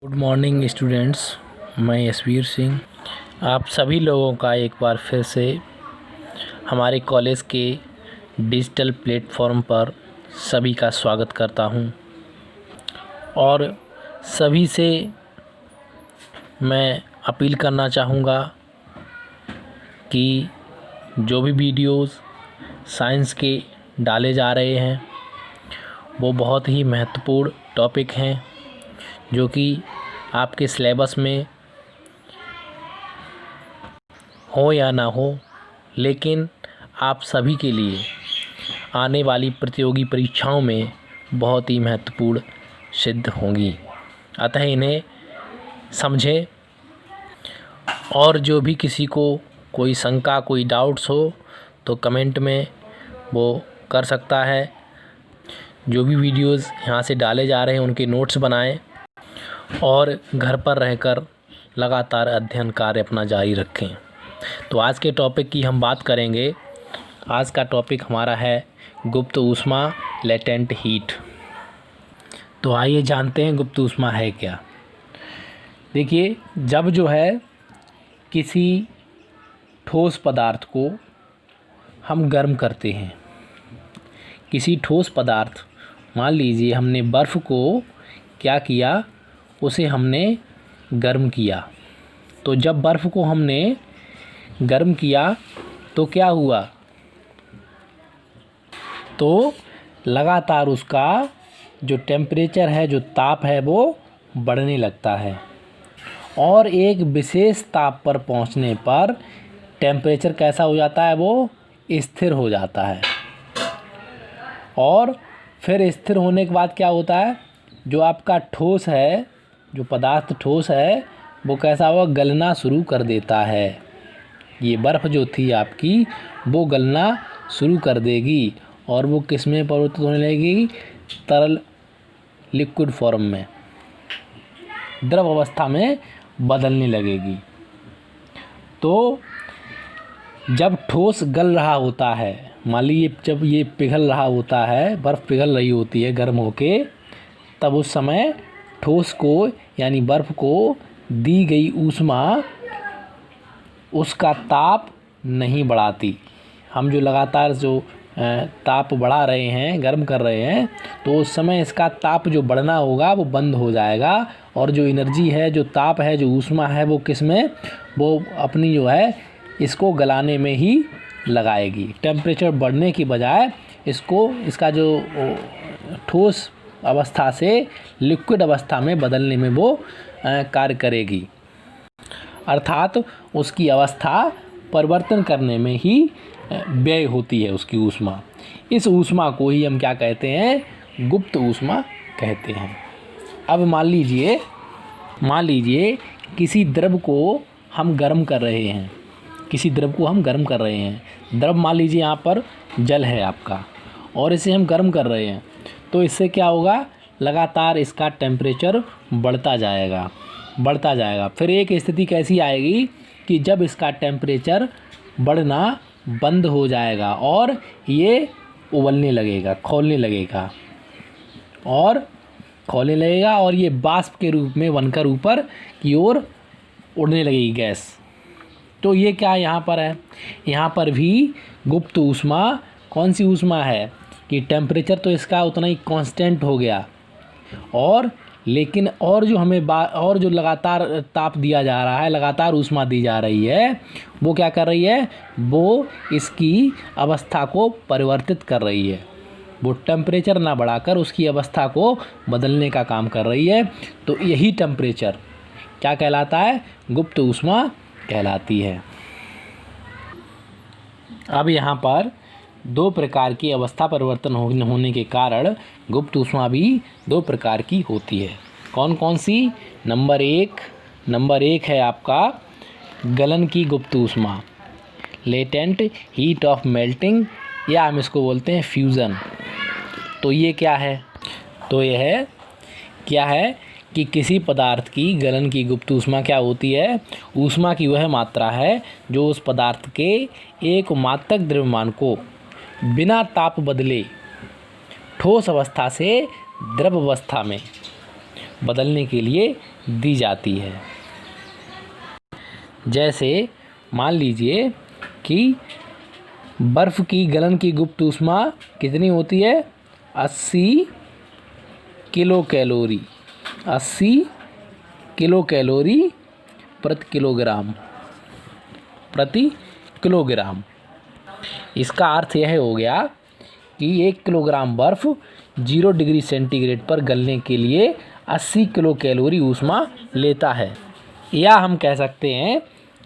Good morning students. मैं यशवीर सिंह आप सभी लोगों का एक बार फिर से हमारे कॉलेज के डिजिटल प्लेटफॉर्म पर सभी का स्वागत करता हूं और सभी से मैं अपील करना चाहूँगा कि जो भी वीडियोस साइंस के डाले जा रहे हैं वो बहुत ही महत्वपूर्ण टॉपिक हैं जो कि आपके सिलेबस में हो या ना हो, लेकिन आप सभी के लिए आने वाली प्रतियोगी परीक्षाओं में बहुत ही महत्वपूर्ण सिद्ध होंगी। अतः इन्हें समझें और जो भी किसी को कोई शंका कोई डाउट्स हो तो कमेंट में वो कर सकता है। जो भी वीडियोस यहाँ से डाले जा रहे हैं उनके नोट्स बनाएं और घर पर रहकर लगातार अध्ययन कार्य अपना जारी रखें। तो आज के टॉपिक की हम बात करेंगे। आज का टॉपिक हमारा है गुप्त ऊष्मा लेटेंट हीट। तो आइए जानते हैं गुप्त ऊष्मा है क्या। देखिए, जब जो है किसी ठोस पदार्थ को हम गर्म करते हैं, किसी ठोस पदार्थ, मान लीजिए हमने बर्फ़ को क्या किया, उसे हमने गर्म किया। तो जब बर्फ़ को हमने गर्म किया तो क्या हुआ, तो लगातार उसका जो टेम्परेचर है, जो ताप है, वो बढ़ने लगता है और एक विशेष ताप पर पहुंचने पर टेम्परेचर कैसा हो जाता है, वो स्थिर हो जाता है। और फिर स्थिर होने के बाद क्या होता है, जो आपका ठोस है, जो पदार्थ ठोस है, वो कैसा हुआ, गलना शुरू कर देता है। ये बर्फ़ जो थी आपकी वो गलना शुरू कर देगी और वो किस में परिवर्तित होने लगेगी, तरल लिक्विड फॉर्म में, द्रव अवस्था में बदलने लगेगी। तो जब ठोस गल रहा होता है, मान लीजिए जब ये पिघल रहा होता है, बर्फ़ पिघल रही होती है गर्म होके, तब उस समय ठोस को यानी बर्फ़ को दी गई ऊष्मा उसका ताप नहीं बढ़ाती। हम जो लगातार जो ताप बढ़ा रहे हैं, गर्म कर रहे हैं, तो उस समय इसका ताप जो बढ़ना होगा वो बंद हो जाएगा और जो एनर्जी है, जो ताप है, जो ऊष्मा है, वो किस में, वो अपनी जो है इसको गलाने में ही लगाएगी। टेम्परेचर बढ़ने की बजाय इसको, इसका जो ठोस अवस्था से लिक्विड अवस्था में बदलने में वो कार्य करेगी। अर्थात उसकी अवस्था परिवर्तन करने में ही व्यय होती है उसकी ऊष्मा। इस ऊष्मा को ही हम क्या कहते हैं, गुप्त ऊष्मा कहते हैं। अब मान लीजिए किसी द्रव को हम गर्म कर रहे हैं, किसी द्रव को हम गर्म कर रहे हैं। द्रव मान लीजिए यहाँ पर जल है आपका और इसे हम गर्म कर रहे हैं, तो इससे क्या होगा, लगातार इसका टेम्परेचर बढ़ता जाएगा। फिर एक स्थिति कैसी आएगी कि जब इसका टेम्परेचर बढ़ना बंद हो जाएगा और ये उबलने लगेगा, खौलने लगेगा और ये वाष्प के रूप में बनकर ऊपर की ओर उड़ने लगेगी गैस। तो ये क्या यहाँ पर है, यहाँ पर भी गुप्त ऊष्मा, कौन सी ऊष्मा है कि टेम्परेचर तो इसका उतना ही कांस्टेंट हो गया और लेकिन और जो हमें और जो लगातार ताप दिया जा रहा है, लगातार ऊष्मा दी जा रही है, वो क्या कर रही है, वो इसकी अवस्था को परिवर्तित कर रही है। वो टेम्परेचर ना बढ़ाकर उसकी अवस्था को बदलने का काम कर रही है। तो यही टेम्परेचर क्या कहलाता है, गुप्त ऊष्मा कहलाती है। अब यहाँ पर दो प्रकार की अवस्था परिवर्तन होने के कारण गुप्त ऊष्मा भी दो प्रकार की होती है। कौन कौन सी, नंबर एक है आपका गलन की गुप्त ऊष्मा, लेटेंट हीट ऑफ मेल्टिंग, या हम इसको बोलते हैं फ्यूज़न। तो ये क्या है, तो यह क्या है कि किसी पदार्थ की गलन की गुप्त ऊष्मा क्या होती है, ऊष्मा की वह मात्रा है जो उस पदार्थ के एक मात्रक द्रव्यमान को बिना ताप बदले ठोस अवस्था से द्रव अवस्था में बदलने के लिए दी जाती है। जैसे मान लीजिए कि बर्फ़ की गलन की गुप्त ऊष्मा कितनी होती है? 80 किलो कैलोरी। 80 किलो कैलोरी प्रति किलोग्राम। इसका अर्थ यह हो गया कि 1 किलोग्राम बर्फ़ 0 डिग्री सेंटीग्रेड पर गलने के लिए 80 किलो कैलोरी ऊष्मा लेता है। या हम कह सकते हैं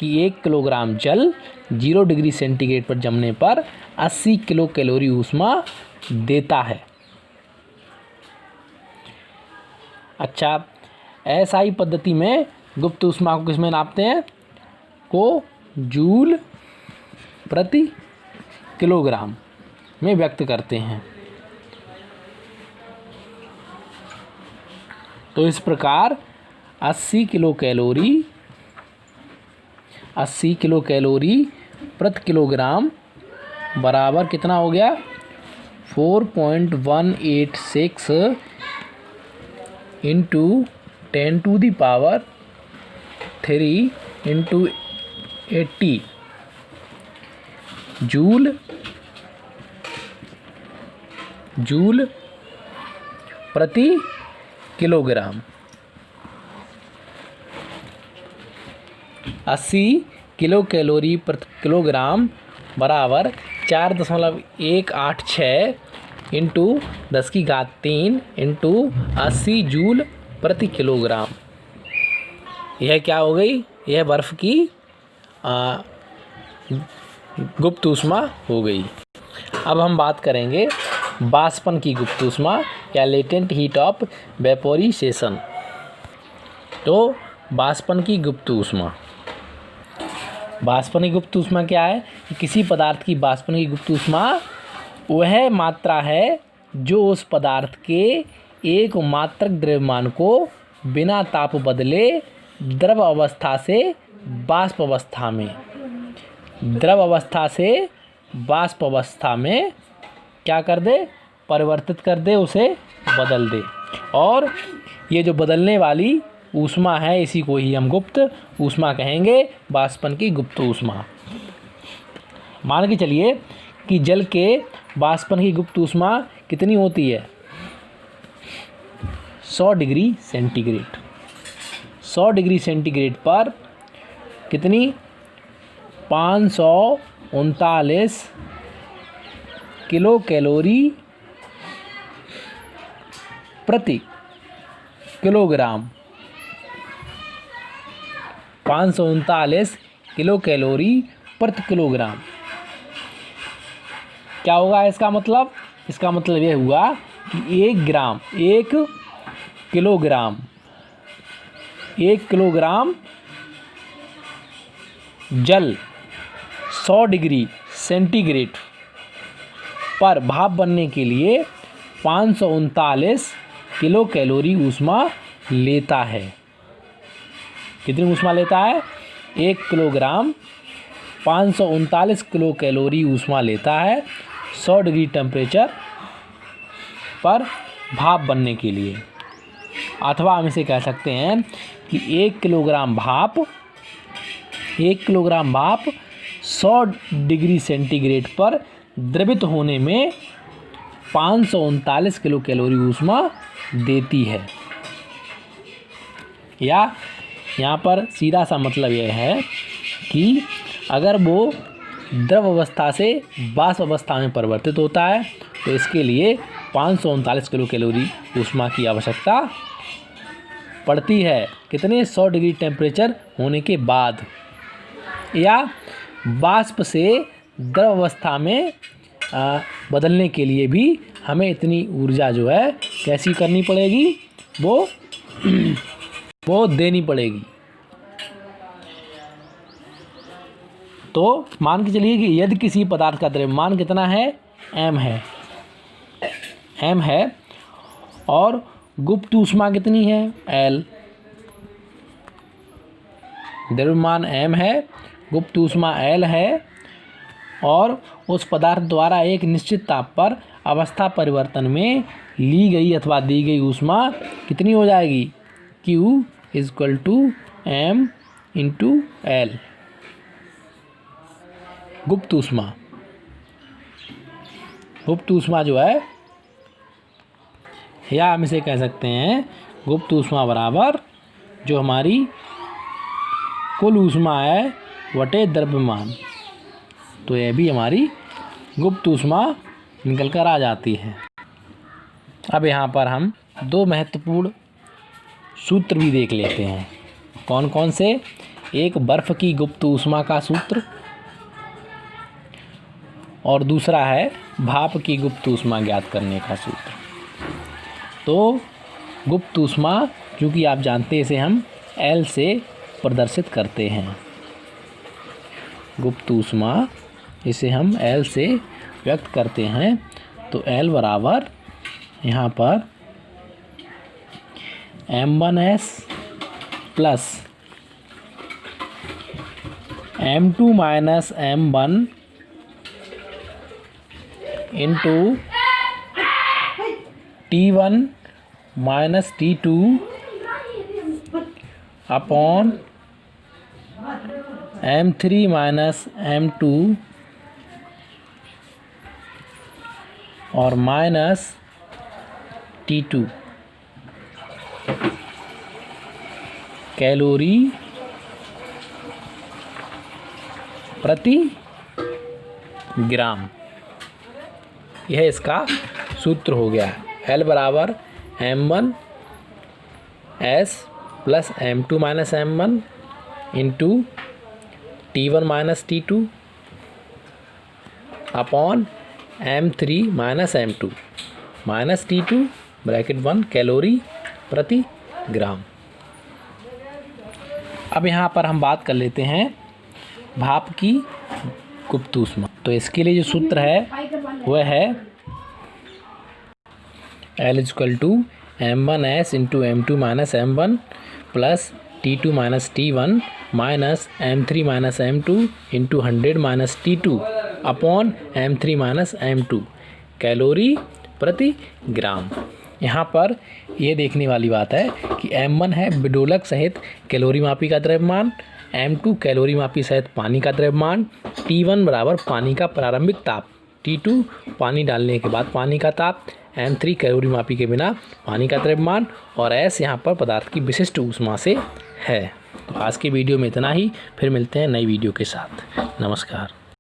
कि 1 किलोग्राम जल 0 डिग्री सेंटीग्रेड पर जमने पर 80 किलो कैलोरी ऊष्मा देता है। अच्छा, एसआई पद्धति में गुप्त ऊष्मा को किसमें नापते हैं? को जूल प्रति किलोग्राम में व्यक्त करते हैं। तो इस प्रकार 80 किलो कैलोरी प्रति किलोग्राम बराबर कितना हो गया? 4.186 इंटू 10⁻³ इंटू 80 जूल प्रति किलोग्राम। 80 किलो कैलोरी प्रति किलोग्राम बराबर 4.186 इंटू 10⁻³ इंटू 80 जूल प्रति किलोग्राम। यह क्या हो गई? यह बर्फ़ की गुप्त ऊष्मा हो गई। अब हम बात करेंगे वाष्पन की गुप्त ऊष्मा या लेटेंट हीट ऑफ वेपोराइजेशन। तो वाष्पन की गुप्त ऊष्मा क्या है? किसी पदार्थ की वाष्पन की गुप्त ऊष्मा वह मात्रा है जो उस पदार्थ के एक मात्रक द्रव्यमान को बिना ताप बदले द्रव अवस्था से वाष्प अवस्था में क्या कर दे? परिवर्तित कर दे, उसे बदल दे। और ये जो बदलने वाली ऊष्मा है, इसी को ही हम गुप्त ऊष्मा कहेंगे, वाष्पन की गुप्त ऊष्मा। मान के चलिए कि जल के वाष्पन की गुप्त ऊष्मा कितनी होती है? 100 डिग्री सेंटीग्रेड। 100 डिग्री सेंटीग्रेड पर कितनी? 539 किलो कैलोरी प्रति किलोग्राम। 539 किलो कैलोरी प्रति किलोग्राम। क्या होगा इसका मतलब? इसका मतलब यह हुआ कि 1 किलोग्राम जल 100 डिग्री सेंटीग्रेड पर भाप बनने के लिए 539 किलो कैलोरी ऊष्मा लेता है। कितनी ऊष्मा लेता है? 1 किलोग्राम 539 किलो कैलोरी ऊष्मा लेता है 100 डिग्री टेम्परेचर पर भाप बनने के लिए। अथवा हम इसे कह सकते हैं कि 1 किलोग्राम भाप 100 डिग्री सेंटीग्रेड पर द्रवित होने में 539 किलो कैलोरी ऊष्मा देती है। या यहाँ पर सीधा सा मतलब यह है कि अगर वो द्रव अवस्था से वाष्प अवस्था में परिवर्तित होता है तो इसके लिए 539 किलो कैलोरी ऊष्मा की आवश्यकता पड़ती है। कितने? 100 डिग्री टेम्परेचर होने के बाद। या वाष्प से द्रव अवस्था में बदलने के लिए भी हमें इतनी ऊर्जा जो है कैसी करनी पड़ेगी? वो देनी पड़ेगी। तो मान के चलिए कि यदि किसी पदार्थ का द्रव्यमान कितना है? m है और गुप्त ऊष्मा कितनी है? L। द्रव्यमान m है, गुप्त ऊष्मा L है और उस पदार्थ द्वारा एक निश्चित ताप पर अवस्था परिवर्तन में ली गई अथवा दी गई ऊष्मा कितनी हो जाएगी? Q is equal to M into L। गुप्त ऊष्मा जो है, या हम इसे कह सकते हैं गुप्त ऊष्मा बराबर जो हमारी कुल ऊष्मा है वटे द्रव्यमान। तो यह भी हमारी गुप्त ऊष्मा निकल कर आ जाती है। अब यहाँ पर हम दो महत्वपूर्ण सूत्र भी देख लेते हैं। कौन कौन से? एक बर्फ़ की गुप्त ऊष्मा का सूत्र और दूसरा है भाप की गुप्त ऊष्मा ज्ञात करने का सूत्र। तो गुप्त ऊष्मा, क्योंकि आप जानते हैं इसे हम L से प्रदर्शित करते हैं। गुप्त ऊष्मा इसे हम L से व्यक्त करते हैं। तो L बराबर यहाँ पर M1S plus M2 minus M1 into T1 minus T2 upon M3 minus M2 और माइनस T2 कैलोरी प्रति ग्राम। यह इसका सूत्र हो गया। L बराबर M1S plus M2 minus M1 into T1 minus T2 upon M3 minus M2 minus T2 bracket 1 calorie प्रति ग्राम। अब यहाँ पर हम बात कर लेते हैं भाप की गुप्त ऊष्मा। तो इसके लिए जो सूत्र है वह है L equal to M1S into M2 minus M1 plus T2 minus T1 minus M3 minus M2 into 100 minus T2 upon M3 minus M2 calorie प्रति ग्राम। यहाँ पर यह देखने वाली बात है कि M1 है विडोलक सहित कैलोरी मापी का द्रव्यमान, M2 कैलोरी मापी सहित पानी का द्रव्यमान, T1 बराबर पानी का प्रारंभिक ताप, T2 पानी डालने के बाद पानी का ताप, M3 कैलोरी मापी के बिना पानी का द्रव्यमान और S यहाँ पर पदार्थ की विशिष्ट ऊष्मा से है। तो आज के वीडियो में इतना ही, फिर मिलते हैं नई वीडियो के साथ। नमस्कार।